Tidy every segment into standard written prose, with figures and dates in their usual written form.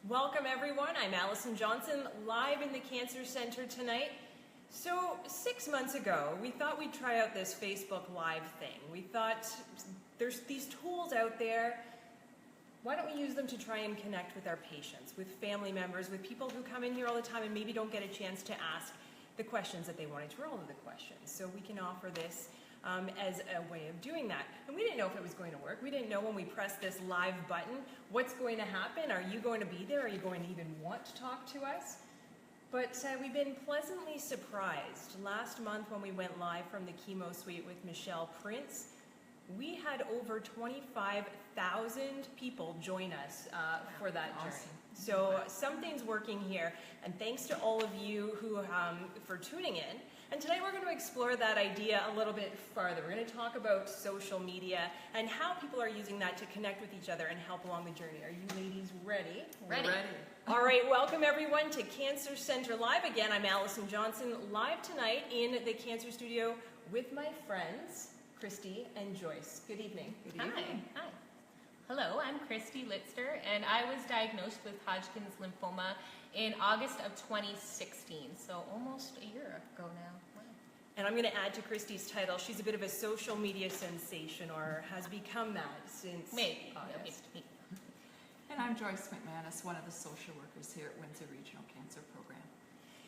Welcome everyone, I'm Allison Johnson, live in the Cancer Center tonight. So 6 months ago, we thought we'd try out this Facebook Live thing. We thought there's these tools out there, why don't we use them to try and connect with our patients, with family members, with people who come in here all the time and maybe don't get a chance to ask the questions that they wanted to, or all of the questions. So we can offer this as a way of doing that. And we didn't know if it was going to work. We didn't know when we pressed this live button what's going to happen. Are you going to be there? Are you going to even want to talk to us? But we've been pleasantly surprised. Last month when we went live from the chemo suite with Michelle Prince, we had over 25,000 people join us for that journey. So something's working here, and thanks to all of you who for tuning in. And tonight we're going to explore that idea a little bit farther. We're going to talk about social media and how people are using that to connect with each other and help along the journey. Are you ladies ready? Ready. All right, welcome everyone to Cancer Center Live. Again, I'm Allison Johnson, live tonight in the Cancer Studio with my friends, Christy and Joyce. Good evening. Good evening. Hi. Hello, I'm Christy Litzter, and I was diagnosed with Hodgkin's lymphoma in August of 2016, so almost a year ago now. Wow. And I'm going to add to Christy's title, she's a bit of a social media sensation, or has become that since Maybe. August. And I'm Joyce McManus, one of the social workers here at Windsor Regional Cancer Program.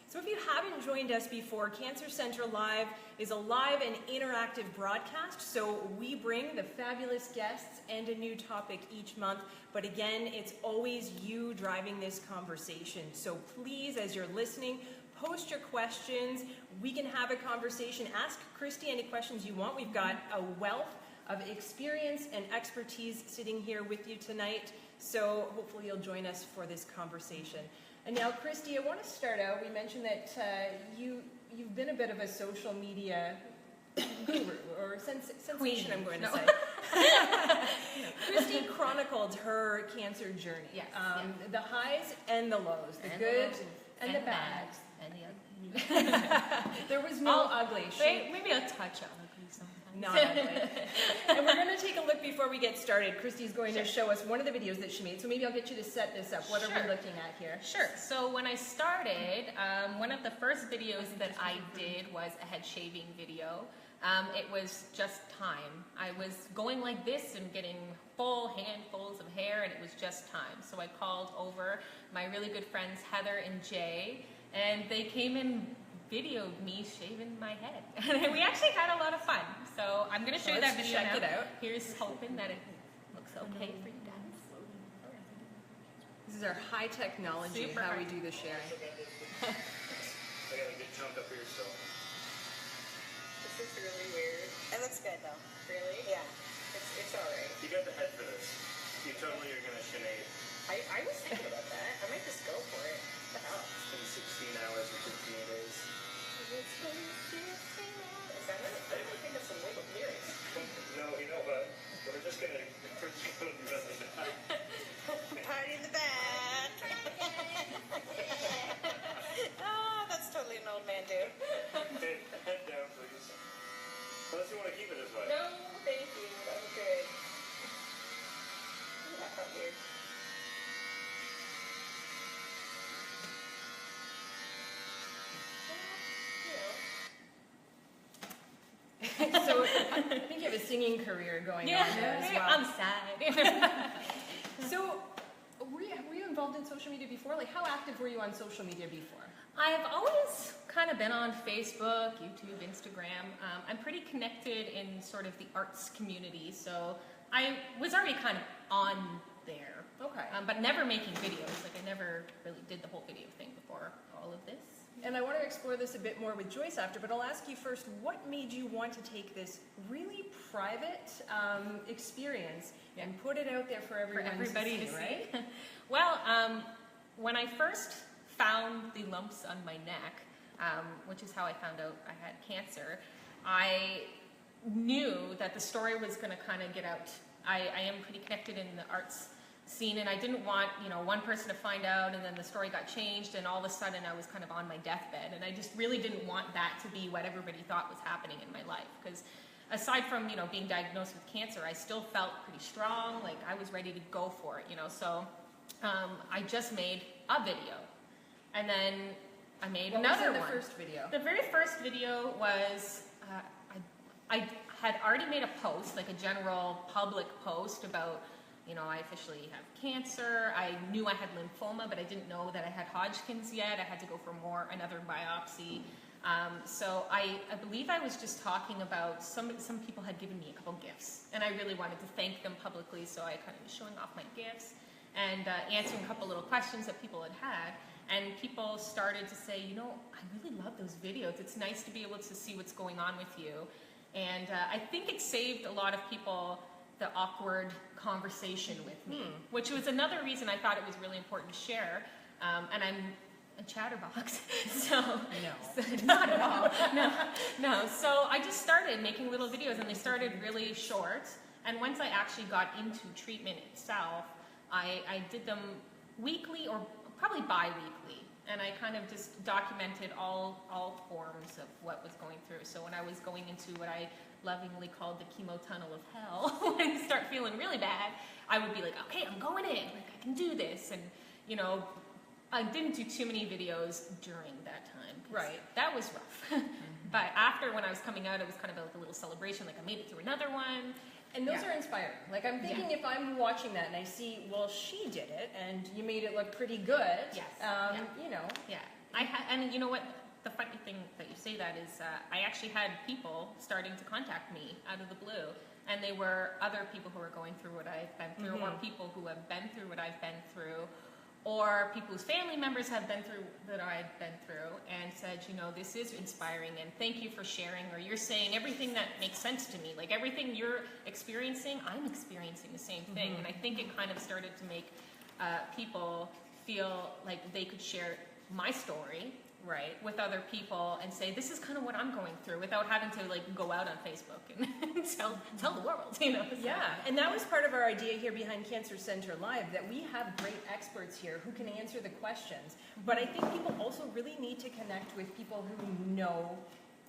So if you haven't joined us before, Cancer Center Live is a live and interactive broadcast. So we bring the fabulous guests and a new topic each month. But again, it's always you driving this conversation. So please, as you're listening, post your questions. We can have a conversation. Ask Christy any questions you want. We've got a wealth of experience and expertise sitting here with you tonight. So hopefully you'll join us for this conversation. And now, Christy, I want to start out. We mentioned that you've been a bit of a social media guru, or sensation, I'm going to say. Christy chronicled her cancer journey. Yes, the highs and the lows, the good and the bad. And the ugly. There was no ugly. Maybe a touch of ugly sometimes. Not ugly. And we're going to take a look before we get started. Christy's going to show us one of the videos that she made, so maybe I'll get you to set this up. What are we looking at here? Sure. So when I started, one of the first videos that I did was a head shaving video. It was just time. I was going like this and getting full handfuls of hair, and it was just time. So I called over my really good friends Heather and Jay, and they came and videoed me shaving my head. And we actually had a lot of fun. So I'm going to show you that video now. Check it out. Here's hoping that it looks okay for you guys. This is our high technology, Super how high. we do the sharing. I got a good chunk up here, so. This is really weird. It looks good though. Really? Yeah. It's alright. You got the head for this. You totally are gonna Sinead. I was thinking about that. I might just go for it. What the hell? It's been 16 hours or 15 days. Is that it? I think it's some wiggle lyrics. No, you know what? We're just gonna do that. Party in the back. Oh, that's totally an old man dude. Hey, head down, please. Unless you want to keep it this way. No, thank you. I'm good. Ooh, that felt weird. So I think you have a singing career going on there as well. I'm sad. So were you involved in social media before? Like, how active were you on social media before? I've always kind of been on Facebook, YouTube, Instagram. I'm pretty connected in sort of the arts community, so I was already kind of on there. Okay. But never making videos. Like, I never really did the whole video thing before all of this. And I want to explore this a bit more with Joyce after, but I'll ask you first, what made you want to take this really private experience and put it out there for everybody to see, right? Well, when I first found the lumps on my neck, which is how I found out I had cancer, I knew that the story was going to kind of get out. I am pretty connected in the arts scene, and I didn't want, one person to find out and then the story got changed and all of a sudden I was kind of on my deathbed, and I just really didn't want that to be what everybody thought was happening in my life, because aside from, being diagnosed with cancer, I still felt pretty strong, like I was ready to go for it, so I just made a video, and then I made What another was in one. the first video? The very first video was I had already made a post, like a general public post about, I officially have cancer. I knew I had lymphoma, but I didn't know that I had Hodgkin's yet. I had to go for another biopsy. So I believe I was just talking about some people had given me a couple gifts, and I really wanted to thank them publicly, so I kind of was showing off my gifts and answering a couple little questions that people had. And people started to say, I really love those videos. It's nice to be able to see what's going on with you. And I think it saved a lot of people the awkward conversation with me, which was another reason I thought it was really important to share. And I'm a chatterbox, so not at all. No. So I just started making little videos, and they started really short. And once I actually got into treatment itself, I did them weekly or probably bi-weekly, and I kind of just documented all forms of what was going through. So when I was going into what I lovingly called the chemo tunnel of hell, when I start feeling really bad, I would be like, okay, I'm going in, like I can do this. And I didn't do too many videos during that time. Right. That was rough. But after, when I was coming out, it was kind of like a little celebration, like I made it through another one. And those are inspiring. Like, I'm thinking if I'm watching that and I see, well, she did it, and you made it look pretty good. Yes. Yeah. And you know what? The funny thing that you say that is, I actually had people starting to contact me out of the blue, and they were other people who were going through what I've been through, or people who have been through what I've been through, or people whose family members have been through that I've been through, and said, this is inspiring, and thank you for sharing, or you're saying everything that makes sense to me. Like, everything you're experiencing, I'm experiencing the same thing. And I think it kind of started to make people feel like they could share my story with other people and say, this is kind of what I'm going through, without having to go out on Facebook and tell the world, So. Yeah, and that was part of our idea here behind Cancer Center Live, that we have great experts here who can answer the questions. But I think people also really need to connect with people who know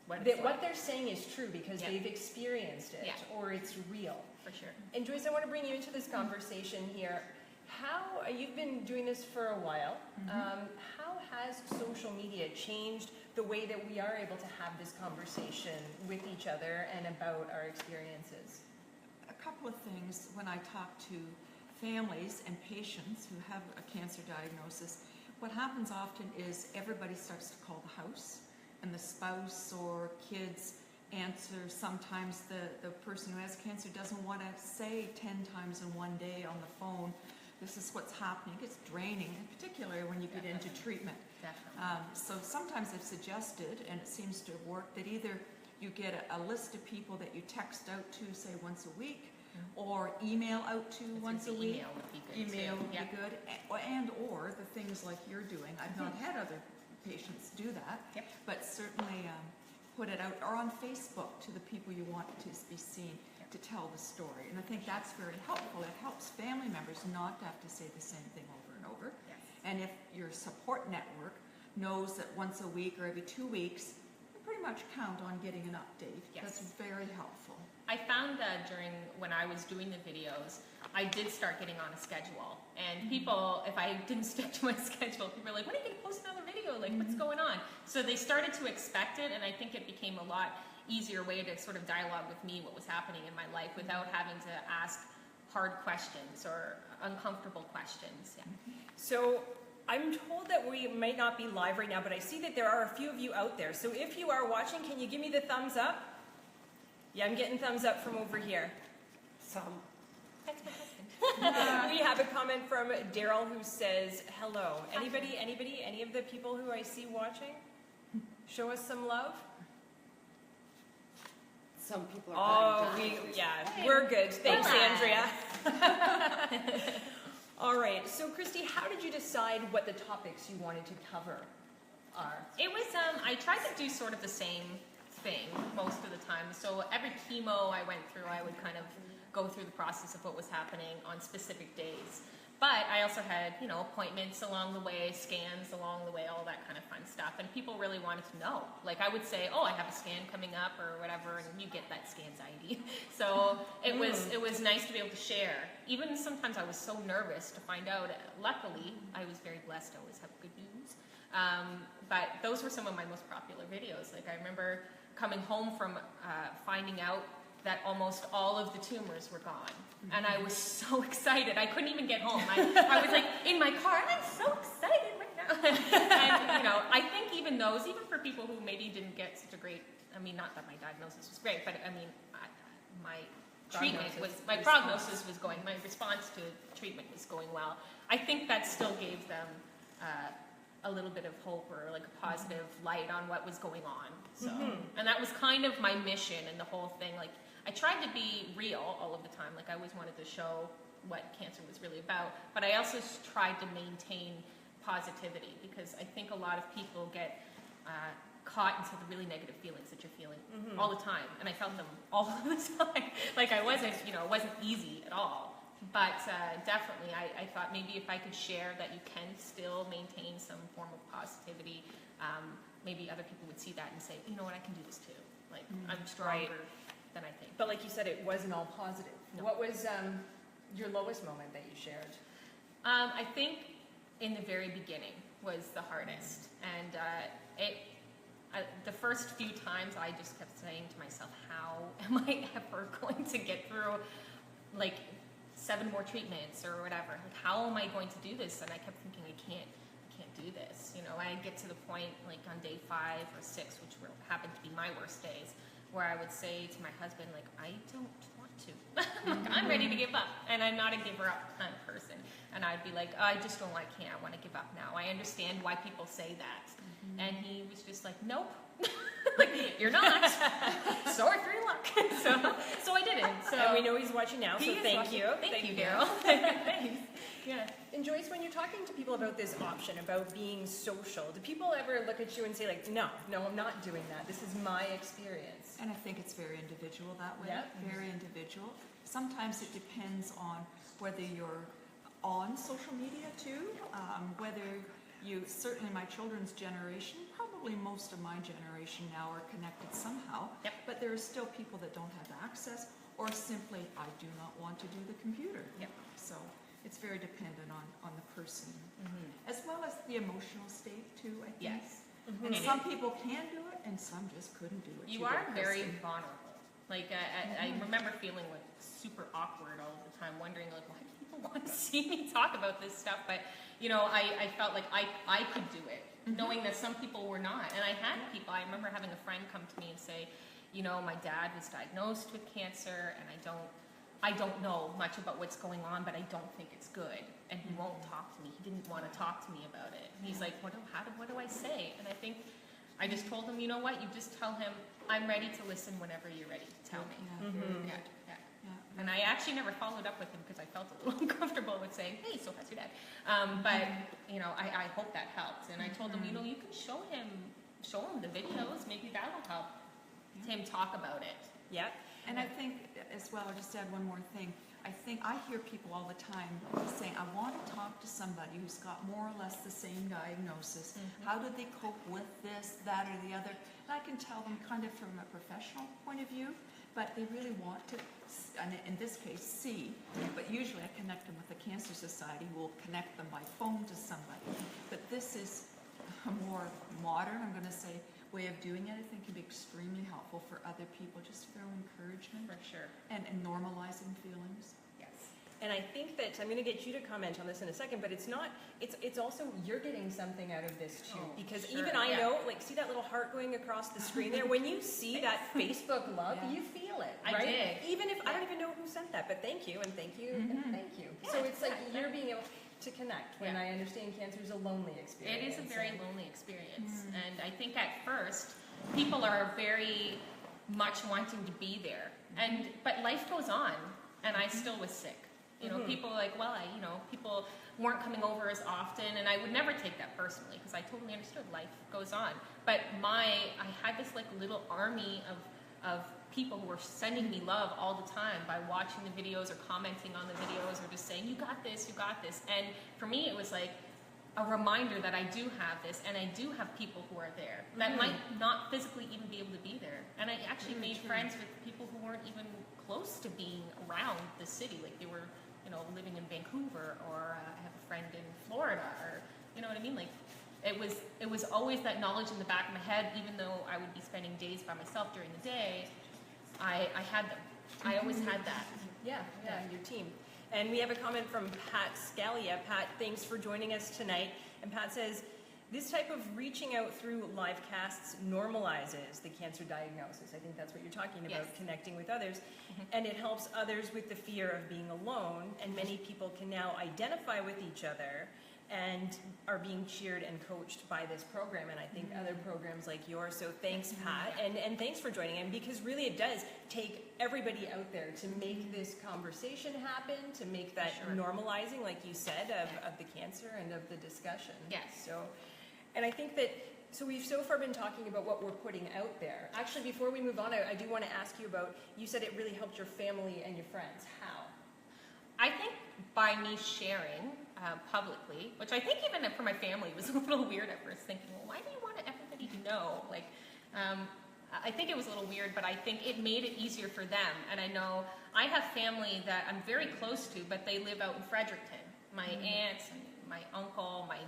that what they're saying is true, because they've experienced it, or it's real. For sure. And Joyce, I want to bring you into this conversation here. You've been doing this for a while. How has social media changed the way that we are able to have this conversation with each other and about our experiences? A couple of things. When I talk to families and patients who have a cancer diagnosis, what happens often is everybody starts to call the house, and the spouse or kids answer. Sometimes the person who has cancer doesn't want to say 10 times in one day on the phone, this is what's happening. It's draining, in particular when you get into treatment. So sometimes I've suggested, and it seems to have worked, that either you get a list of people that you text out to, say, once a week, or email out to once a week. Email would be good. Email would be good, or the things like you're doing. I've not had other patients do that, but certainly put it out, or on Facebook to the people you want to be seen, to tell the story. And I think that's very helpful. It helps family members not to have to say the same thing over and over. And if your support network knows that once a week or every 2 weeks, you pretty much count on getting an update. That's very helpful. I found that when I was doing the videos, I did start getting on a schedule. And people, if I didn't stick to my schedule, people were like, when are you going to post another video? Like, what's going on? So they started to expect it, and I think it became a lot easier way to sort of dialogue with me what was happening in my life without having to ask hard questions or uncomfortable questions. So I'm told that we might not be live right now, but I see that there are a few of you out there. So if you are watching, can you give me the thumbs up? Yeah, I'm getting thumbs up from over here. That's my husband. We have a comment from Daryl who says, hello. Anybody, any of the people who I see watching? Show us some love. Some people are we're good. Thanks, Andrea. All right, so Christy, how did you decide what the topics you wanted to cover are? It was, I tried to do sort of the same thing most of the time. So every chemo I went through, I would kind of go through the process of what was happening on specific days. But I also had, you know, appointments along the way, scans along the way, all that kind of fun stuff. And people really wanted to know. Like I would say, oh, I have a scan coming up or whatever, and you get that scan's ID. So it was nice to be able to share. Even sometimes I was so nervous to find out. Luckily, I was very blessed to always have good news. But those were some of my most popular videos. Like I remember coming home from finding out that almost all of the tumors were gone. And I was so excited. I couldn't even get home. I was like in my car, and I'm so excited right now. And, you know, I think even those, even for people who maybe didn't get such a great, I mean, not that my diagnosis was great, but I mean, my treatment was, my prognosis was going, my response to treatment was going well. I think that still gave them a little bit of hope or like a positive light on what was going on. So, and that was kind of my mission and the whole thing. Like, I tried to be real all of the time. Like I always wanted to show what cancer was really about, but I also tried to maintain positivity because I think a lot of people get caught into the really negative feelings that you're feeling all the time, and I felt them all the time. Like I wasn't, you know, it wasn't easy at all. But definitely, I thought maybe if I could share that you can still maintain some form of positivity, maybe other people would see that and say, you know what, I can do this too. Like I'm stronger than I think. But like you said, it wasn't all positive. No. What was your lowest moment that you shared? I think in the very beginning was the hardest. And the first few times I just kept saying to myself, how am I ever going to get through like 7 more treatments or whatever? Like, how am I going to do this? And I kept thinking, I can't do this. You know, I get to the point like on day 5 or 6, which happened to be my worst days, where I would say to my husband, like, I don't want to. Like, I'm ready to give up. And I'm not a giver up kind of person. And I'd be like, oh, I just don't want, I can't, I want to give up now. I understand why people say that. And he was just like, nope. Like, you're not. Sorry for your luck. So I didn't. So And we know he's watching now, so thank you. Thank you, Daryl. Thanks. Yeah. And Joyce, when you're talking to people about this option, about being social, do people ever look at you and say like, no, I'm not doing that. This is my experience. And I think it's very individual that way. Yep. Very individual. Sometimes it depends on whether you're on social media too, whether you, certainly my children's generation, probably most of my generation now are connected somehow, but there are still people that don't have access or simply, I do not want to do the computer. So it's very dependent on the person, as well as the emotional state too, I think. Yes. And some people can do it, and some just couldn't do it. You are very vulnerable. Like, I remember feeling like super awkward all the time, wondering like, why do people want to see me talk about this stuff? But, you know, I felt like I could do it, knowing that some people were not. And I had people, I remember having a friend come to me and say, you know, my dad was diagnosed with cancer, and I don't know much about what's going on, but I don't think it's good. And he won't talk to me. He didn't want to talk to me about it. And he's like, what do I say? And I think I just told him, you know what? You just tell him, I'm ready to listen whenever you're ready to tell me. Yeah. And I actually never followed up with him because I felt a little uncomfortable with saying, hey, so how's your dad? But, you know, I hope that helped. And I told him, you know, you can show him the videos. Maybe that'll help him talk about it. Yeah. And I think as well, I'll just add one more thing. I hear people all the time saying, I want to talk to somebody who's got more or less the same diagnosis. How do they cope with this, that, or the other? And I can tell them kind of from a professional point of view, but they really want to, and in this case, see. But usually I connect them with the Cancer Society, who will connect them by phone to somebody. But this is a more modern, I'm going to say, way of doing it. I think can be extremely helpful for other people, just for encouragement. For sure. And normalizing feelings. Yes. And I think that I'm going to get you to comment on this in a second, but it's also, you're getting something out of this too. Because sure, even I know, like, see that little heart going across the screen there? When you see that Facebook love, you feel it, I right? did. Even if, I don't even know who sent that, but thank you, and thank you, and thank you. So it's like you're being able to connect when I understand cancer is a lonely experience. It is a very lonely experience. And I think at first, people are very much wanting to be there. But life goes on, and I still was sick. You know, people are like, well, people weren't coming over as often, and I would never take that personally because I totally understood life goes on. But I had this like little army of people who were sending me love all the time by watching the videos or commenting on the videos or just saying, you got this, you got this. And for me, it was like a reminder that I do have this, and I do have people who are there that might not physically even be able to be there. And I actually made friends with people who weren't even close to being around the city. Like they were, you know, living in Vancouver, or I have a friend in Florida, or, you know what I mean? Like it was always that knowledge in the back of my head, even though I would be spending days by myself during the day, I had them. I always had that. Yeah, your team. And we have a comment from Pat Scalia. Pat, thanks for joining us tonight. And Pat says, this type of reaching out through live casts normalizes the cancer diagnosis. I think that's what you're talking about, connecting with others. And it helps others with the fear of being alone. And many people can now identify with each other and are being cheered and coached by this program, and I think other programs like yours. So thanks, Pat, and thanks for joining in, because really it does take everybody out there to make this conversation happen, to make that normalizing, like you said, of the cancer and of the discussion. Yes. So, and I think that, so we've so far been talking about what we're putting out there. Actually, before we move on, I do want to ask you about, you said it really helped your family and your friends. How? I think by me sharing publicly, which I think even for my family was a little weird at first, thinking, well, why do you want everybody to know? Like, I think it was a little weird, but I think it made it easier for them. And I know I have family that I'm very close to, but they live out in Fredericton. My aunts, and my uncle, my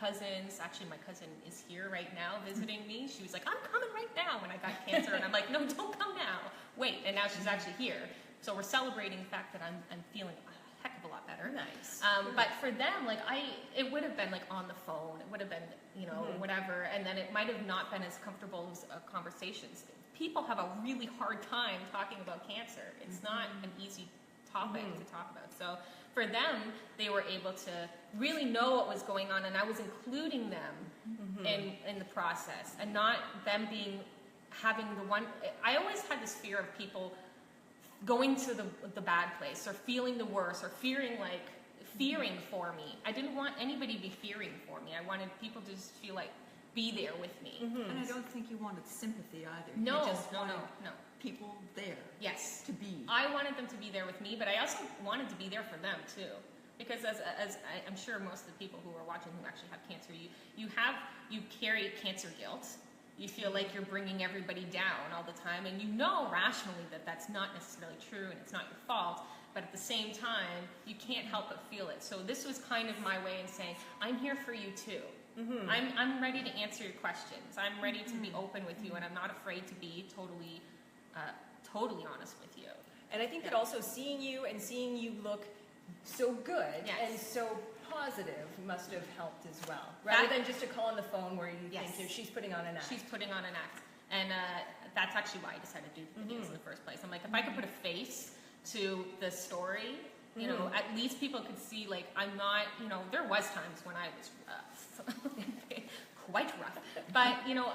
cousins. Actually, my cousin is here right now visiting me. She was like, I'm coming right now when I got cancer. And I'm like, no, don't come now. Wait. And now she's actually here. So we're celebrating the fact that I'm feeling a heck of a lot better. Nice. But for them, like it would have been like on the phone. It would have been, you know, whatever. And then it might have not been as comfortable as conversations. People have a really hard time talking about cancer. It's not an easy topic to talk about. So for them, they were able to really know what was going on, and I was including them in the process, and not them having the one. I always had this fear of people going to the bad place, or feeling the worst, or fearing for me. I didn't want anybody to be fearing for me. I wanted people to just feel like, be there with me. And I don't think you wanted sympathy either. No, you just wanted no. people there. Yes. To be. I wanted them to be there with me, but I also wanted to be there for them too. Because as I'm sure most of the people who are watching who actually have cancer, you carry cancer guilt. You feel like you're bringing everybody down all the time, and you know rationally that that's not necessarily true and it's not your fault, but at the same time, you can't help but feel it. So this was kind of my way in saying, I'm here for you too. I'm ready to answer your questions. I'm ready to be open with you, and I'm not afraid to be totally honest with you. And I think that also seeing you look so good and so positive must have helped as well. Rather than just a call on the phone where you think she's putting on an act. She's putting on an act. And that's actually why I decided to do the videos in the first place. I'm like, if I could put a face to the story, you know, at least people could see, like, I'm not, you know, there was times when I was rough, quite rough. But, you know,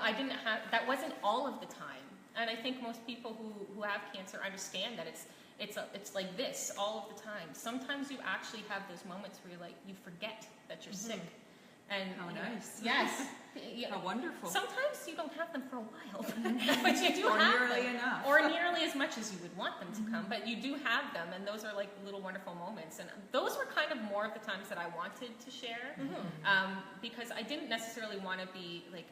that wasn't all of the time. And I think most people who have cancer understand that it's like this all of the time. Sometimes you actually have those moments where you forget that you're sick. And how nice. Yes. How wonderful. Sometimes you don't have them for a while, but you do or have nearly them. enough. Or nearly as much as you would want them to come, but you do have them, and those are like little wonderful moments. And those were kind of more of the times that I wanted to share, because I didn't necessarily want to be like,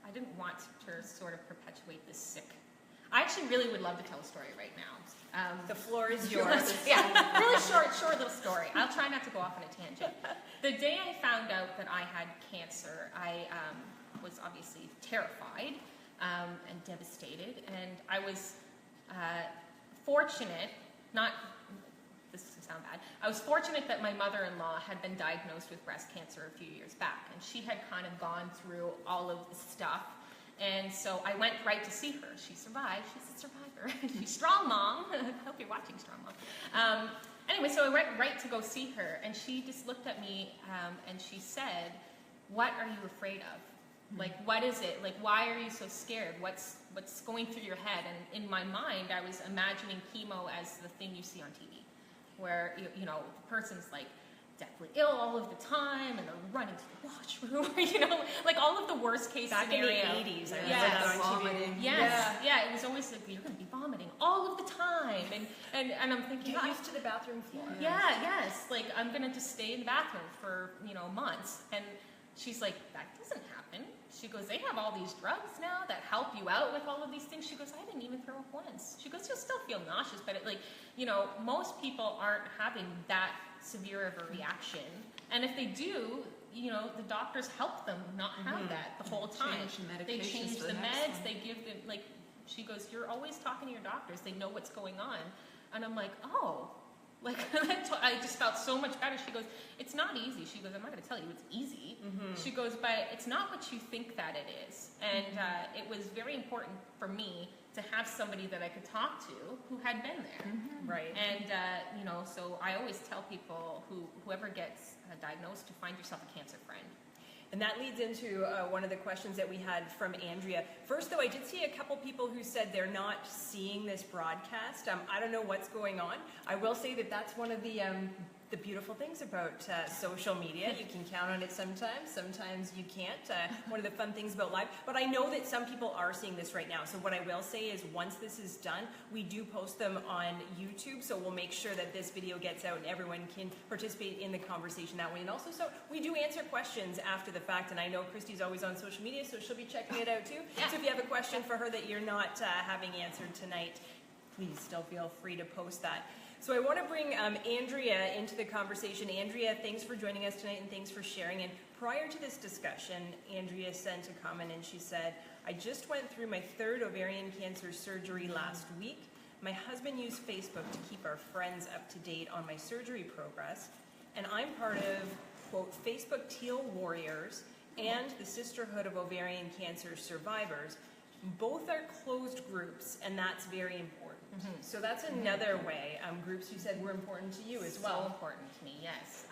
I didn't want to sort of perpetuate this sick. I actually really would love to tell a story right now. The floor is yours. Yeah, really short little story. I'll try not to go off on a tangent. The day I found out that I had cancer, I was obviously terrified and devastated, and I was fortunate, this is going to sound bad, I was fortunate that my mother-in-law had been diagnosed with breast cancer a few years back, and she had kind of gone through all of the stuff. And so I went right to see her. She survived. She's a survivor. She's strong, Mom. I hope you're watching, strong Mom. Anyway, so I went right to go see her, and she just looked at me and she said, "What are you afraid of? Like, what is it? Like, why are you so scared? What's going through your head?" And in my mind, I was imagining chemo as the thing you see on TV, where you know the person's like deathly ill all of the time, and they're running to the washroom, you know, like all of the worst case Back scenario. in the 80s, I remember Yes. that on TV. Vomiting. Yes, yeah, it was always like, you're going to be vomiting all of the time, and I'm thinking, Get used to the bathroom floor. yeah, yes, like I'm going to just stay in the bathroom for, you know, months, and she's like, that doesn't happen. She goes, they have all these drugs now that help you out with all of these things. She goes, I didn't even throw up once. She goes, you'll still feel nauseous, but it, like, you know, most people aren't having that severe of a reaction. And if they do, you know, the doctors help them not have that the whole time. Change the They medications change for the the next meds, one. they give them, like, she goes, you're always talking to your doctors. They know what's going on. And I'm like, oh. Like, I just felt so much better. She goes, it's not easy. She goes, I'm not going to tell you it's easy. She goes, but it's not what you think that it is. And it was very important for me to have somebody that I could talk to who had been there. Right. And, you know, so I always tell people whoever gets diagnosed to find yourself a cancer friend. And that leads into one of the questions that we had from Andrea. First, though, I did see a couple people who said they're not seeing this broadcast. I don't know what's going on. I will say that that's one of the beautiful things about social media. You can count on it sometimes you can't. One of the fun things about live. But I know that some people are seeing this right now. So what I will say is once this is done, we do post them on YouTube. So we'll make sure that this video gets out and everyone can participate in the conversation that way. And also, so we do answer questions after the fact. And I know Christy's always on social media, so she'll be checking it out too. Yeah. So if you have a question for her that you're not having answered tonight, please still feel free to post that. So I want to bring Andrea into the conversation. Andrea, thanks for joining us tonight and thanks for sharing. And prior to this discussion, Andrea sent a comment and she said, I just went through my 3rd ovarian cancer surgery last week. My husband used Facebook to keep our friends up to date on my surgery progress. And I'm part of, quote, Facebook Teal Warriors and the Sisterhood of Ovarian Cancer Survivors. Both are closed groups, and that's very important. So that's another way. Groups you said were important to you as well. So important to me, yes.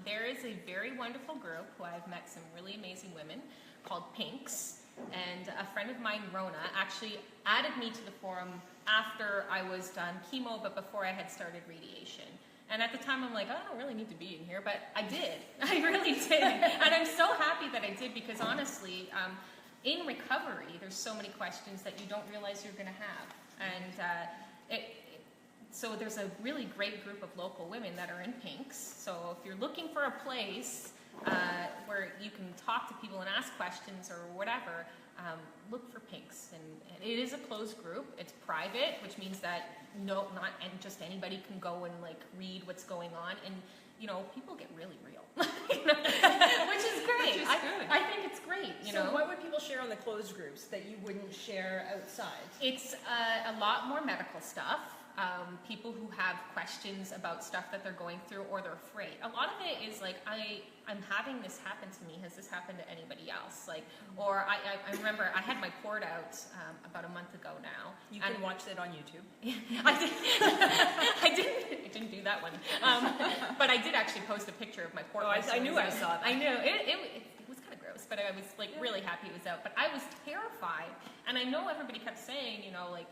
There is a very wonderful group who I've met some really amazing women called Pinks, and a friend of mine, Rona, actually added me to the forum after I was done chemo, but before I had started radiation. And at the time, I'm like, I don't really need to be in here, but I did. I really did. And I'm so happy that I did because honestly, in recovery, there's so many questions that you don't realize you're going to have. And so there's a really great group of local women that are in Pinks. So if you're looking for a place where you can talk to people and ask questions or whatever, look for Pinks. And it is a closed group. It's private, which means that not just anybody can go and like read what's going on. And you know, people get really real, you know, which is great. Which is good. I think it's great. You So know, what would people share on the closed groups that you wouldn't share outside? it's a lot more medical stuff. People who have questions about stuff that they're going through or they're afraid. A lot of it is like, I'm having this happen to me. Has this happened to anybody else? Like, or I remember I had my port out about a month ago now. You can watch it on YouTube. I didn't do that one. But I did actually post a picture of my port. Oh, I knew I saw that. I knew. It was kind of gross, but I was like really happy it was out. But I was terrified. And I know everybody kept saying, you know, like,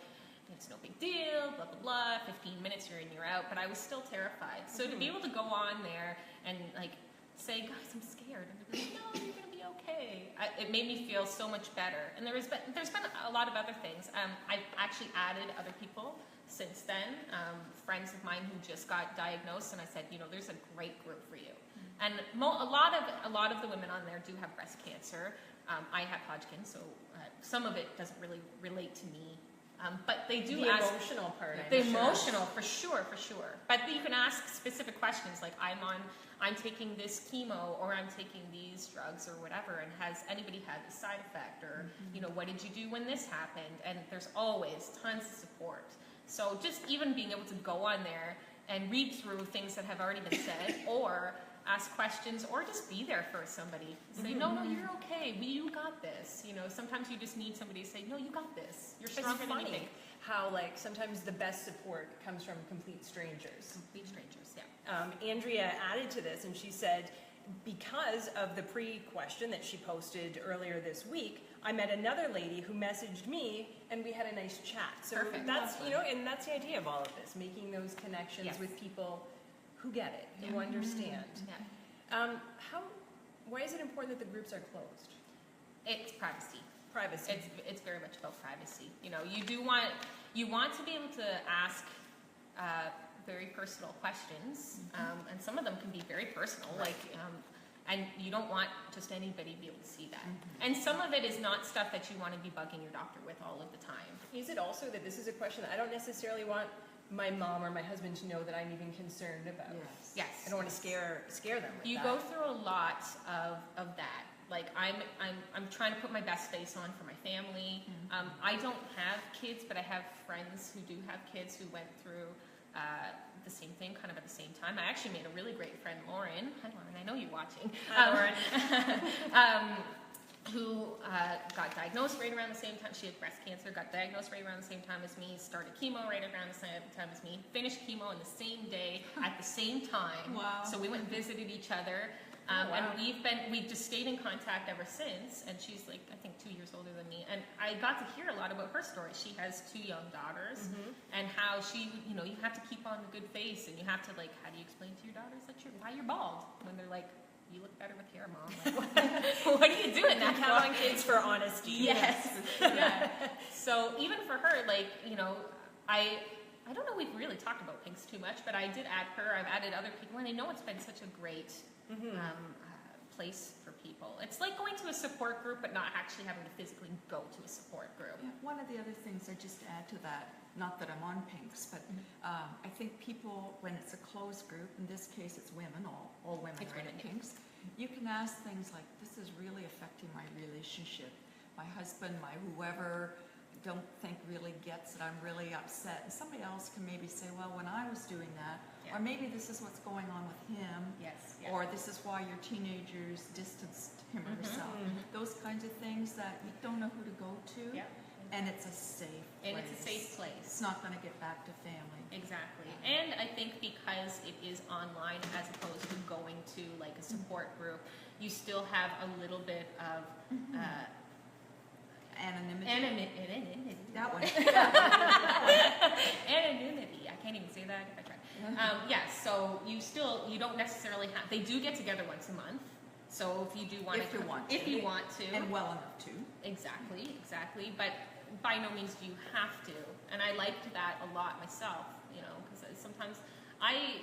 it's no big deal, blah, blah, blah, 15 minutes, you're in, you're out. But I was still terrified. So to be able to go on there and like say, guys, I'm scared. And they're like, no, you're going to be okay. It made me feel so much better. And there's been a lot of other things. I've actually added other people since then, friends of mine who just got diagnosed, and I said, you know, there's a great group for you. And a lot of the women on there do have breast cancer. I have Hodgkin, so some of it doesn't really relate to me. But they do ask emotional part. the emotional, for sure. But you can ask specific questions like, I'm taking this chemo, or I'm taking these drugs, or whatever. And has anybody had a side effect, or you know, what did you do when this happened? And there's always tons of support. So just even being able to go on there and read through things that have already been said, or ask questions, or just be there for somebody. Say, no, you're okay. You got this. You know, sometimes you just need somebody to say, no, you got this. You're stronger than you think. How like sometimes the best support comes from complete strangers. Complete strangers, yeah. Andrea added to this, and she said, because of the pre-question that she posted earlier this week, I met another lady who messaged me, and we had a nice chat. So Perfect. that's, you know, and that's the idea of all of this, making those connections Yes. with people who get it, who understand. Yeah. Why is it important that the groups are closed? It's privacy. Privacy. It's very much about privacy. You know, you want to be able to ask very personal questions, and some of them can be very personal, like. And you don't want just anybody to be able to see that. And some of it is not stuff that you want to be bugging your doctor with all of the time. Is it also that this is a question that I don't necessarily want my mom or my husband to know that I'm even concerned about? Yes. I don't want to scare them with You that. go through a lot of that. Like I'm trying to put my best face on for my family. I don't have kids, but I have friends who do have kids who went through the same thing kind of at the same time. I actually made a really great friend, Lauren. Hi, Lauren. I know you're watching. Hi, Lauren. Who got diagnosed right around the same time. She had breast cancer, got diagnosed right around the same time as me, started chemo right around the same time as me, finished chemo on the same day at the same time. Wow. So we went and visited each other. Wow. And we've just stayed in contact ever since, and she's like, I think 2 years older than me, and I got to hear a lot about her story. She has 2 young daughters, and how she, you know, you have to keep on the good face, and you have to, like, how do you explain to your daughters that why you're bald? When they're like, you look better with hair, Mom. Like, what are you doing that for? Count on kids for honesty. Yes. Yeah. So even for her, like, you know, I don't know we've really talked about Pinks too much, but I did add her. I've added other people, and I know it's been such a great place for people. It's like going to a support group, but not actually having to physically go to a support group. Yeah, one of the other things I just add to that, not that I'm on Pinks, but I think people, when it's a closed group, in this case it's women, all women It's are in women, yeah. Pinks, you can ask things like, this is really affecting my relationship. My husband, my whoever, don't think really gets it. I'm really upset. And somebody else can maybe say, well, when I was doing that, or maybe this is what's going on with him, Yes. or this is why your teenagers distanced him or herself. Those kinds of things that you don't know who to go to, Yeah. and it's a safe place. And it's a safe place. It's not going to get back to family. Exactly. And I think because it is online as opposed to going to like a support group, you still have a little bit of Anonymity. anonymity. That one. Anonymity. I can't even say that if I try. So you don't necessarily have, they do get together once a month. So if you do want If you want to. If you want to. And well enough to. Exactly. But by no means do you have to. And I liked that a lot myself, you know, because sometimes I'm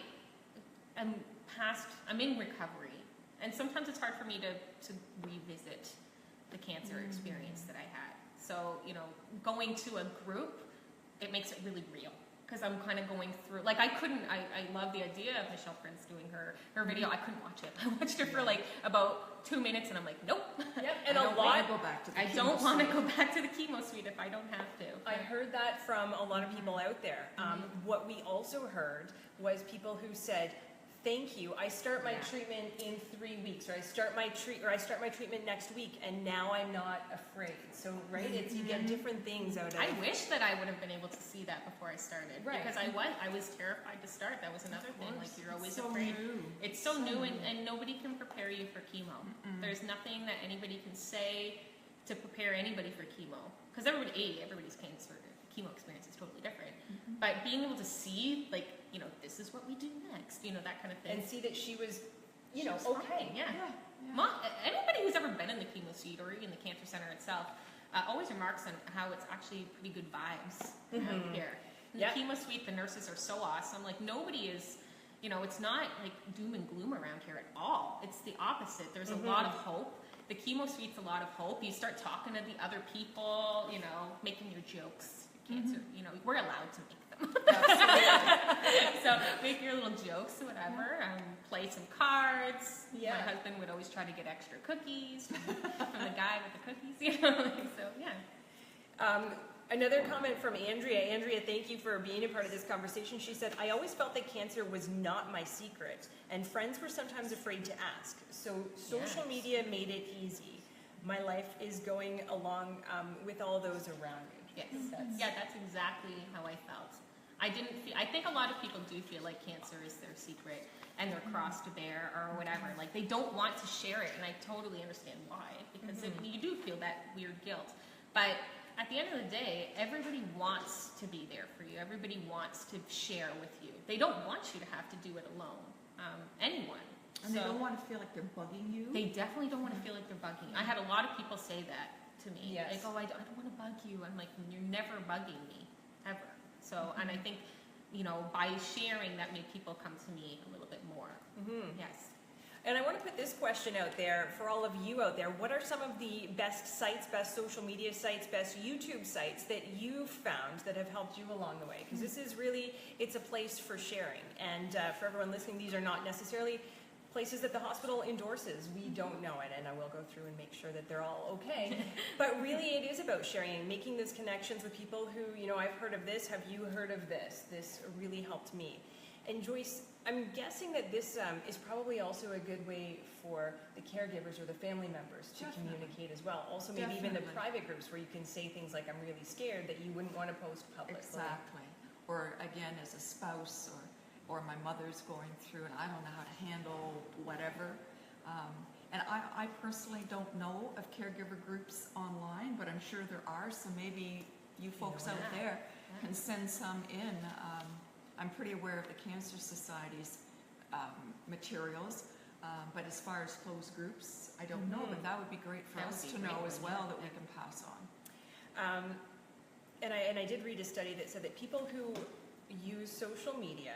in recovery. And sometimes it's hard for me to revisit the cancer experience that I had. So, you know, going to a group, it makes it really real. Because I'm kind of going through, like I love the idea of Michelle Prince doing her video. I couldn't watch it. I watched it for like about 2 minutes and I'm like, nope. Yep. And I don't want to go back to the I chemo don't want to suite. go back to the chemo suite if I don't have to. I heard that from a lot of people out there. What we also heard was people who said, thank you, I start my treatment in 3 weeks, or I start my treatment next week, and now I'm not afraid. So, right, it's you get different things out of it. I wish that I would have been able to see that before I started. Right. Because I was terrified to start. That was another thing. Like you're always so afraid. new. It's so new, and nobody can prepare you for chemo. There's nothing that anybody can say to prepare anybody for chemo. Because everybody's cancer chemo experience is totally different. But being able to see, like, you know, this is what we do next, you know, that kind of thing. And see that she was, you know, She was okay. fine, yeah. Yeah. Anybody who's ever been in the chemo suite or even the cancer center itself always remarks on how it's actually pretty good vibes out here. In the chemo suite, the nurses are so awesome. Like nobody is, you know, it's not like doom and gloom around here at all. It's the opposite. There's a lot of hope. The chemo suite's a lot of hope. You start talking to the other people, you know, making your jokes. Cancer, you know, we're allowed to make them. So make your little jokes or whatever. Play some cards. Yeah. My husband would always try to get extra cookies from the guy with the cookies, you know. So yeah. Another comment from Andrea. Andrea, thank you for being a part of this conversation. She said, I always felt that cancer was not my secret, and friends were sometimes afraid to ask. So social media made it easy. My life is going along with all those around me. Yes, that's exactly how I felt. I think a lot of people do feel like cancer is their secret and their cross to bear or whatever. Like they don't want to share it, and I totally understand why, because you do feel that weird guilt. But at the end of the day, everybody wants to be there for you. Everybody wants to share with you. They don't want you to have to do it alone. anyone. And they don't want to feel like they're bugging you. They definitely don't want to feel like they're bugging you. I had a lot of people say that to me. Yes. Like, oh, I don't want to bug you. I'm like, you're never bugging me, ever. So, and I think, you know, by sharing, that made people come to me a little bit more. Yes. And I want to put this question out there for all of you out there. What are some of the best sites, best social media sites, best YouTube sites that you've found that have helped you along the way? Because this is really, it's a place for sharing. And for everyone listening, these are not necessarily places that the hospital endorses. We don't know it, and I will go through and make sure that they're all okay. But really, it is about sharing and making those connections with people who, you know, I've heard of this, have you heard of this? This really helped me. And Joyce, I'm guessing that this is probably also a good way for the caregivers or the family members to communicate as well. Also, maybe even the private groups where you can say things like, I'm really scared, that you wouldn't want to post publicly. Exactly. Or again, as a spouse, or my mother's going through and I don't know how to handle whatever. And I personally don't know of caregiver groups online, but I'm sure there are, so maybe you folks out there can send some in. I'm pretty aware of the Cancer Society's materials, but as far as closed groups, I don't know, but that would be great for us to know as well that we can pass on. And I did read a study that said that people who use social media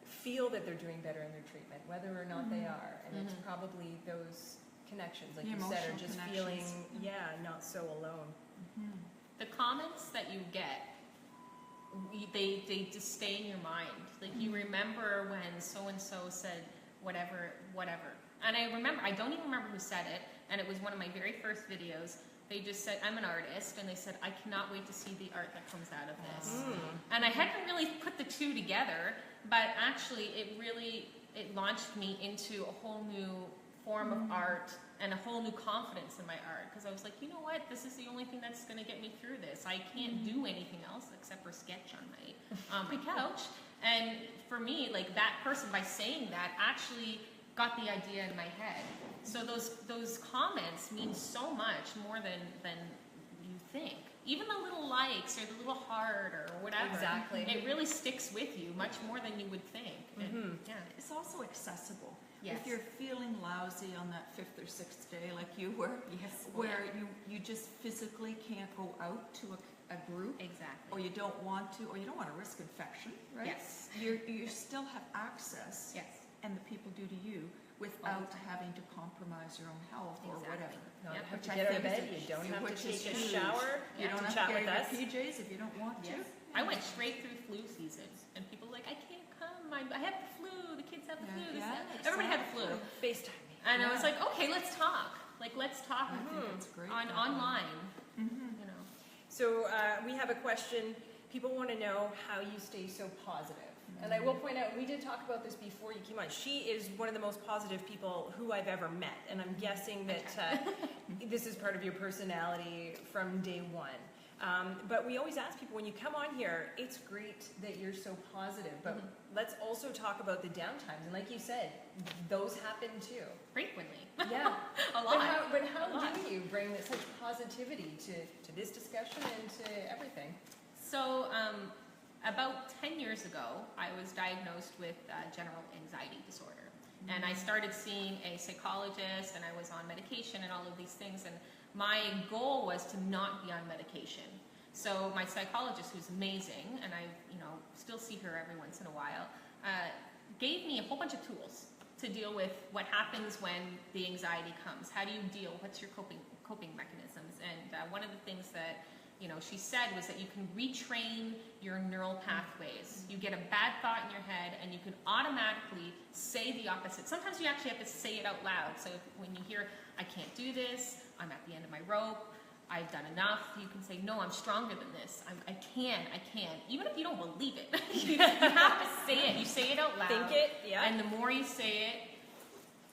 feel that they're doing better in their treatment, whether or not they are. And it's probably those connections, like you said, are just feeling, not so alone. The comments that you get, they just stay in your mind. Like you remember when so-and-so said whatever. And I don't even remember who said it, and it was one of my very first videos. They just said, I'm an artist, and they said, I cannot wait to see the art that comes out of this. And I hadn't really put the two together, but actually it launched me into a whole new form of art and a whole new confidence in my art, because I was like, you know what, this is the only thing that's going to get me through this. I can't do anything else except for sketch on my couch. And for me, like that person, by saying that, actually got the idea in my head. So those comments mean so much more than you think. Even the little likes or the little heart or whatever. Exactly. It really sticks with you much more than you would think. And, It's also accessible. Yes. If you're feeling lousy on that 5th or 6th day like you were, where you just physically can't go out to a group, or you don't want to risk infection, right? Yes. You still have access, Yes. and the people do to you without having to compromise your own health or whatever. Not have Which to I get out of think bed, is you don't have to which is take a huge. shower, You don't to have chat to with get us. your PJs if you don't want to. I went straight through flu season, and people were like, I can't come. I have the flu. The kids have the flu. Everybody had the flu. FaceTime me. And I was like, okay, let's talk. Let's talk I think it's great. online. You know. So we have a question. People want to know how you stay so positive. And I will point out, we did talk about this before you came on. She is one of the most positive people who I've ever met. And I'm guessing that this is part of your personality from day one. But we always ask people, when you come on here, it's great that you're so positive. But let's also talk about the downtimes. And like you said, those happen too. Frequently. Yeah. A lot. But how do you bring such positivity to this discussion and to everything? So, about 10 years ago, I was diagnosed with general anxiety disorder. And I started seeing a psychologist, and I was on medication and all of these things. And my goal was to not be on medication. So my psychologist, who's amazing, and I still see her every once in a while, gave me a whole bunch of tools to deal with what happens when the anxiety comes. How do you deal? What's your coping mechanisms? And one of the things that she said was that you can retrain your neural pathways. You get a bad thought in your head and you can automatically say the opposite. Sometimes you actually have to say it out loud. So when you hear, I can't do this, I'm at the end of my rope, I've done enough, you can say, no, I'm stronger than this. I can. Even if you don't believe it, you have to say it. You say it out loud. Think it, yeah. And the more you say it,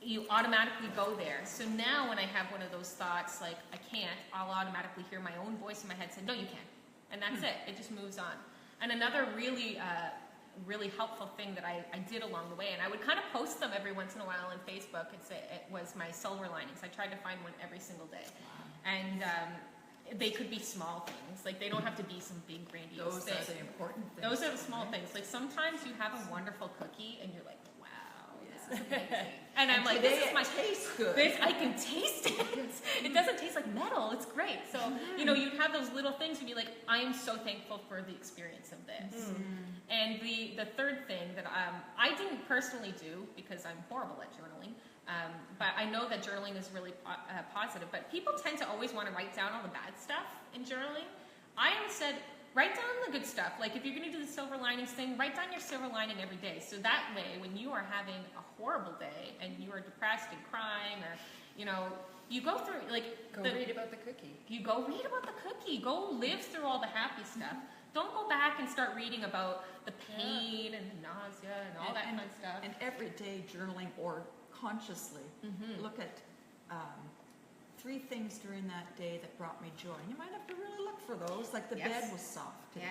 you automatically go there. So now when I have one of those thoughts like, I can't, I'll automatically hear my own voice in my head say, no, you can. And that's it. It just moves on. And another really helpful thing that I did along the way, and I would kind of post them every once in a while on Facebook, it was my silver linings. I tried to find one every single day. And they could be small things. Like, they don't have to be some big grandiose thing. Those are the important things. Those are the small things. Like, sometimes you have a wonderful cookie and you're like, wow, this is amazing. And I'm like, Today this is my tastes good. This, I can taste it. It doesn't taste like metal. It's great. So, you know, you'd have those little things and be like, I am so thankful for the experience of this. And the third thing that I didn't personally do, because I'm horrible at journaling, but I know that journaling is really positive, but people tend to always want to write down all the bad stuff in journaling. I always said, write down the good stuff. Like if you're going to do the silver linings thing, write down your silver lining every day. So that way, when you are having a horrible day and you are depressed and crying, or, you know, you go through, like... read about the cookie. You go read about the cookie. Go live through all the happy stuff. Don't go back and start reading about the pain and the nausea and all that fun stuff. And everyday journaling or consciously look at 3 things during that day that brought me joy. And you might have to really look for those, like the bed was soft today.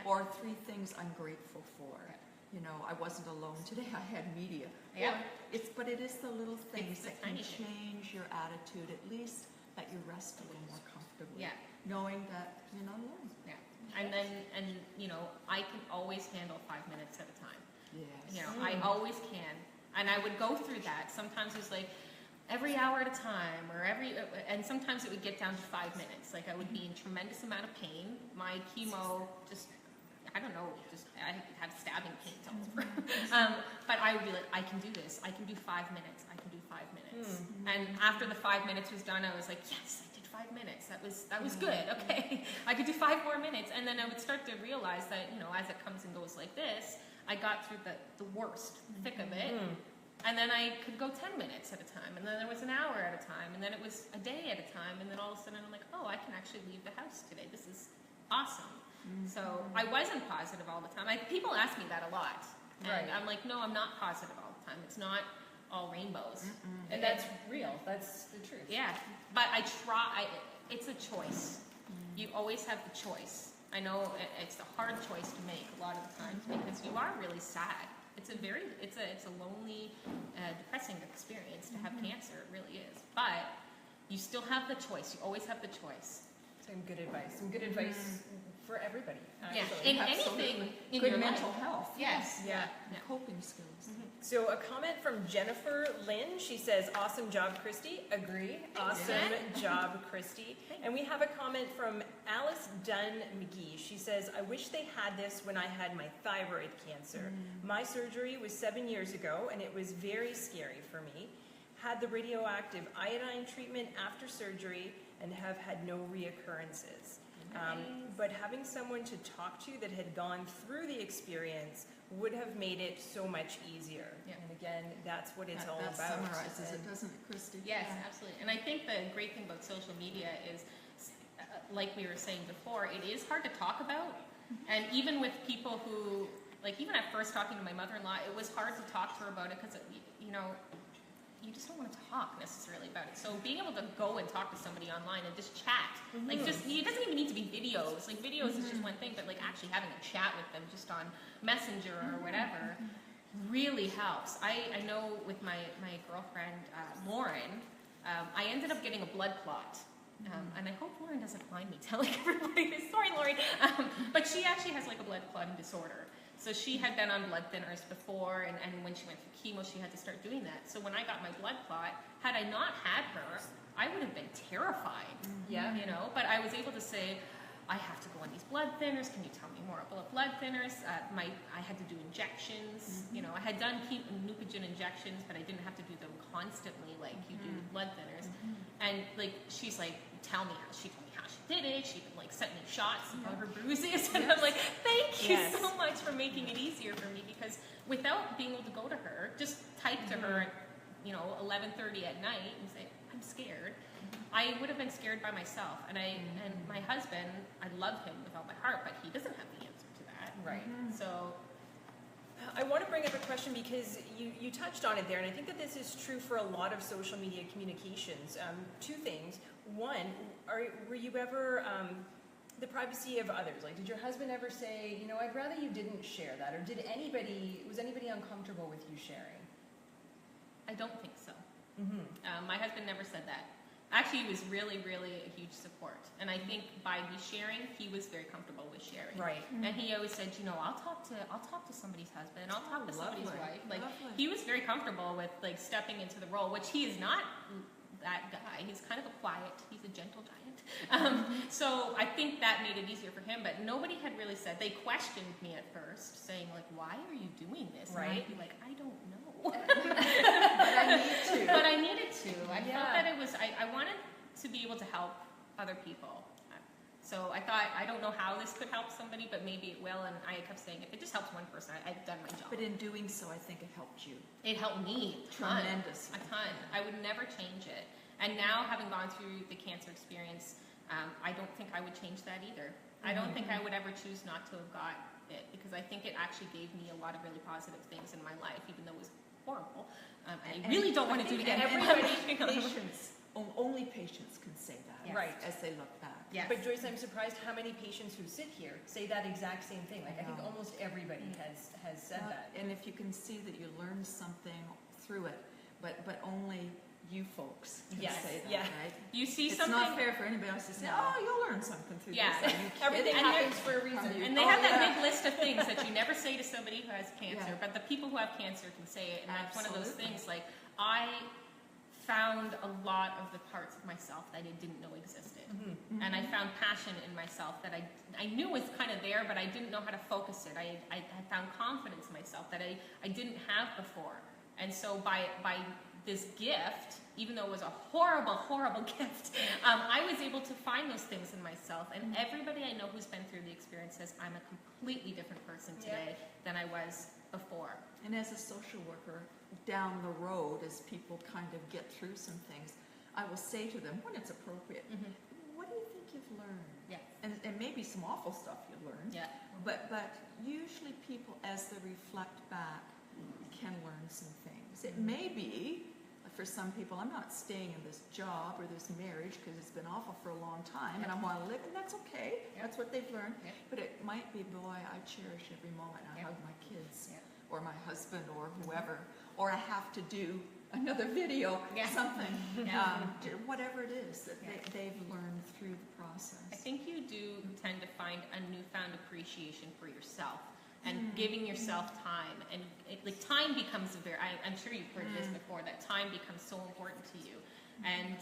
Or 3 things I'm grateful for. You know, I wasn't alone today, I had media. But it is the little things that can change your attitude, at least let you rest a little more comfortably. Knowing that you're not alone. And then, you know, I can always handle 5 minutes at a time. Yes. You know, I always can. And I would go through that. Sometimes it was like every hour at a time, or and sometimes it would get down to 5 minutes. Like I would be in tremendous amount of pain. My chemo just, I don't know, I have stabbing pains all over. But I would be like, I can do this. I can do 5 minutes. I can do 5 minutes. And after the 5 minutes was done, I was like, yes, I did 5 minutes. That was good. Okay, I could do 5 more minutes. And then I would start to realize that, you know, as it comes and goes like this, I got through the worst thick of it. And then I could go 10 minutes at a time, and then there was an hour at a time, and then it was a day at a time, and then all of a sudden I'm like, oh, I can actually leave the house today. This is awesome. So I wasn't positive all the time. People ask me that a lot. And I'm like, no, I'm not positive all the time. It's not all rainbows. And that's real. That's the truth. Yeah. But I try. It's a choice. You always have the choice. I know it's a hard choice to make a lot of the times because you are really sad. It's a lonely, depressing experience to have cancer. It really is. But you still have the choice. You always have the choice. Some good advice. Some good advice for everybody. Yeah. Actually. In anything. In Good your mental life. health. Yes. Yeah. Coping skills. So a comment from Jennifer Lynn. She says, awesome job, Christy. Agree. Awesome job, Christy. And we have a comment from Alice Dunn McGee. She says, I wish they had this when I had my thyroid cancer. My surgery was 7 years ago, and it was very scary for me. Had the radioactive iodine treatment after surgery and have had no reoccurrences. But having someone to talk to that had gone through the experience would have made it so much easier. And again, that's what it's all that about. summarizes it, doesn't it, Christy? Yes, absolutely. And I think the great thing about social media is, like we were saying before, it is hard to talk about. And even with people who, like even at first talking to my mother-in-law, it was hard to talk to her about it because, you know, you just don't want to talk necessarily about it. So being able to go and talk to somebody online and just chat, like just, it doesn't even need to be videos. Like videos is just one thing, but like actually having a chat with them just on Messenger or whatever really helps. I know with my girlfriend, Lauren, I ended up getting a blood clot. And I hope Lauren doesn't mind me telling everybody this. Sorry, Lauren. But she actually has like a blood clotting disorder. So she had been on blood thinners before, and when she went through chemo, she had to start doing that. So when I got my blood clot, had I not had her, I would have been terrified. Yeah. You know, but I was able to say, I have to go on these blood thinners. Can you tell me more about blood thinners? I had to do injections. You know, I had done Neupogen injections, but I didn't have to do them constantly like you do with blood thinners. And like, she's like, she told me how she did it. She like sent me shots of her bruises, and I'm like, thank you so much for making it easier for me, because without being able to go to her, just type to her at, you know, 11:30 at night and say, I'm scared. I would have been scared by myself, and and my husband, I love him with all my heart, but he doesn't have the answer to that. Right. So I want to bring up a question because you touched on it there, and I think that this is true for a lot of social media communications. 2 things. One, were you ever the privacy of others? Like, did your husband ever say, you know, I'd rather you didn't share that, or was anybody uncomfortable with you sharing? I don't think so. My husband never said that. actually was really, really a huge support. And I think by me sharing, he was very comfortable with sharing. Right. And he always said, you know, I'll talk to somebody's husband, I'll talk to somebody's lovely. wife. Like, Lovely. he was very comfortable with like stepping into the role, which he is not that guy. He's kind of a quiet, he's a gentle giant. So I think that made it easier for him, but nobody had really said, they questioned me at first, saying like, why are you doing this? Right. And I'd be like, I don't know. But I need to. But I needed to. I Yeah. felt that it was, I wanted to be able to help other people. So I thought, I don't know how this could help somebody, but maybe it will. And I kept saying, if it just helps one person, I've done my job. But in doing so, I think it helped you. It helped me a ton. Tremendously. A ton. I would never change it. And now, having gone through the cancer experience, I don't think I would change that either. I don't think I would ever choose not to have got it, because I think it actually gave me a lot of really positive things in my life, even though it was horrible. I really don't want to do it again. Only patients can say that. Yes. Right. As they look back. Yes. But Joyce, I'm surprised how many patients who sit here say that exact same thing. Like, I think know. almost everybody has said that. And if you can see that you learned something through it, but only you folks can Yes, say that, yeah. right? You see It's something. not fair for anybody else to say, No. oh, you'll learn something through Yeah. this. Are you Everything kidding? happens for a reason. And they Oh, have that yeah. big list of things that you never say to somebody who has cancer, Yeah. but the people who have cancer can say it. And that's one of those Absolutely. things, like, I found a lot of the parts of myself that I didn't know existed. And I found passion in myself that I knew was kind of there, but I didn't know how to focus it. I found confidence in myself that I didn't have before. And so by this gift, even though it was a horrible, horrible gift, I was able to find those things in myself. And everybody I know who's been through the experience says I'm a completely different person today than I was before. And as a social worker, down the road, as people kind of get through some things, I will say to them, when it's appropriate, what do you think you've learned? Yeah. And maybe some awful stuff you learned. Yeah. But usually people, as they reflect back, can learn some things. It may be, for some people, I'm not staying in this job or this marriage because it's been awful for a long time and I want to live, and that's okay. That's what they've learned. But it might be, boy, I cherish every moment. I hug my kids or my husband or whoever, or I have to do another video, something, whatever it is that they've learned through the process. I think you do tend to find a newfound appreciation for yourself and giving yourself time. And like time becomes I'm sure you've heard this before, that time becomes so important to you. And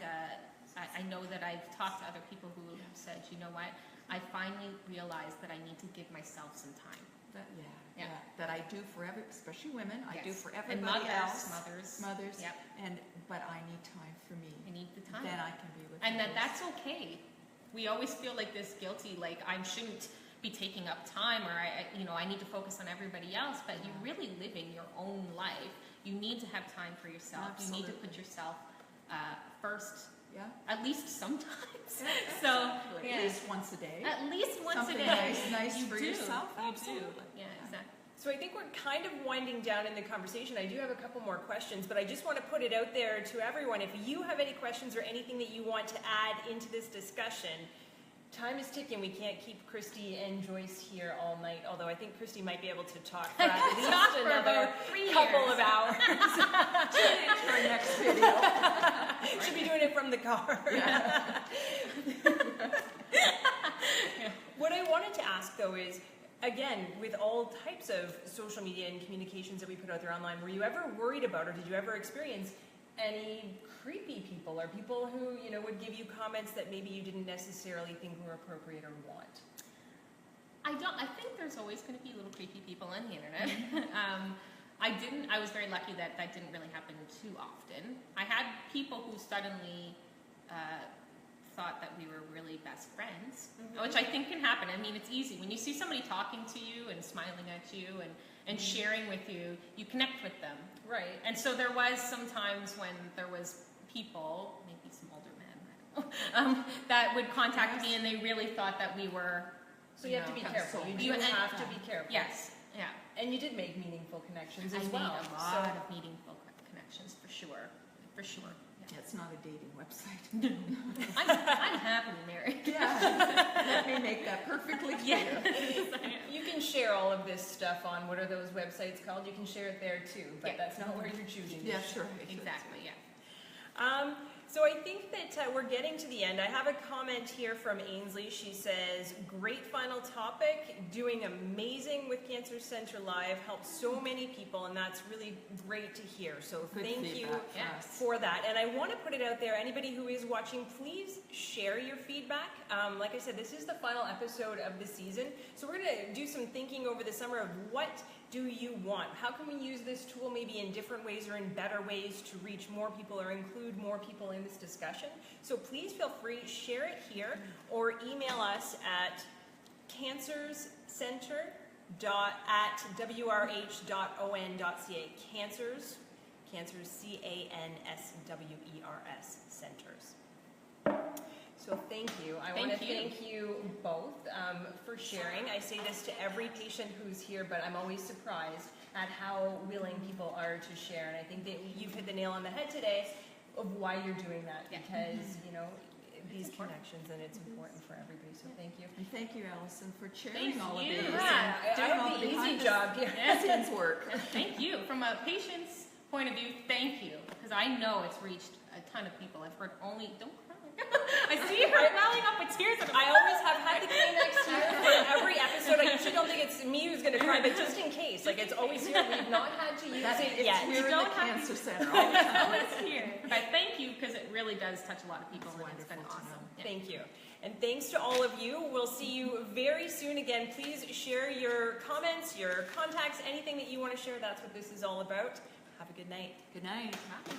I know that I've talked to other people who have said, you know what, I finally realized that I need to give myself some time. That I do for especially women, I do for And everybody else. mothers. Yep. But I need time for me. I need the time. Then I can be with And others. that's okay. We always feel like this guilty, like I shouldn't be taking up time, or I need to focus on everybody else, but you're really living your own life. You need to have time for yourself. Absolutely. You need to put yourself first, Yeah. at least sometimes. So Exactly. At least once a day. at least once Something a day. nice You for do. yourself. You do. Absolutely. Yeah, exactly. So I think we're kind of winding down in the conversation. I do have a couple more questions, but I just want to put it out there to everyone. If you have any questions or anything that you want to add into this discussion, time is ticking. We can't keep Christy and Joyce here all night, although I think Christy might be able to talk for at least Talk for another about 3 couple years. of hours. Our next video. Should be doing it from the car. What I wanted to ask, though, is, again, with all types of social media and communications that we put out there online, were you ever worried about, or did you ever experience any creepy people, or people who, would give you comments that maybe you didn't necessarily think were appropriate or want? I think there's always going to be little creepy people on the internet. I was very lucky that didn't really happen too often. I had people who suddenly thought that we were really best friends, which I think can happen. I mean, it's easy. When you see somebody talking to you and smiling at you and sharing with you, you connect with them. Right. And so there was some times when there was people, maybe some older men, I don't know, that would contact me and they really thought that we were... So you have to be careful. You do have to be careful. Yes, yeah. And you did make meaningful connections I as made well. a lot of meaningful connections, for sure. For sure. Yeah, it's not a dating website. I'm happily married. Yeah. Let me make that perfectly clear. You can share all of this stuff on, what are those websites called? You can share it there too, but that's not where you're choosing to That's share. right. Exactly, yeah. So I think that we're getting to the end. I have a comment here from Ainsley. She says, great final topic, doing amazing with Cancer Center Live, helps so many people, and that's really great to hear. So Good thank you feedback for that. And I want to put it out there, anybody who is watching, please share your feedback. Like I said, this is the final episode of the season. So we're going to do some thinking over the summer of what do you want? How can we use this tool maybe in different ways or in better ways to reach more people or include more people in this discussion? So please feel free, share it here or email us at cancerscenter@wrh.on.ca. Cancers, CANSWERS centers. So thank you. I want to thank you both for sharing. I say this to every patient who's here, but I'm always surprised at how willing people are to share. And I think that you've hit the nail on the head today of why you're doing that, because, you know, these connections, and it's important for everybody. So thank you. And thank you, Allison, for chairing all of these. Yeah, and doing all the easy job here. scenes work. Thank you. From a patient's point of view, thank you, because I know it's reached a ton of people. I've heard only, don't cry. I see her welling up with tears. I always have had the Kleenex here for every episode. I usually don't think it's me who's going to cry, but just in case, like, it's always here. We've not had to use it yet. Here You in don't the have Cancer Center all the time. Oh, it's here. But thank you, because it really does touch a lot of people, and it's been wonderful to awesome. Yeah. Thank you. And thanks to all of you. We'll see you very soon again. Please share your comments, your contacts, anything that you want to share. That's what this is all about. Have a good night. Good night. Bye.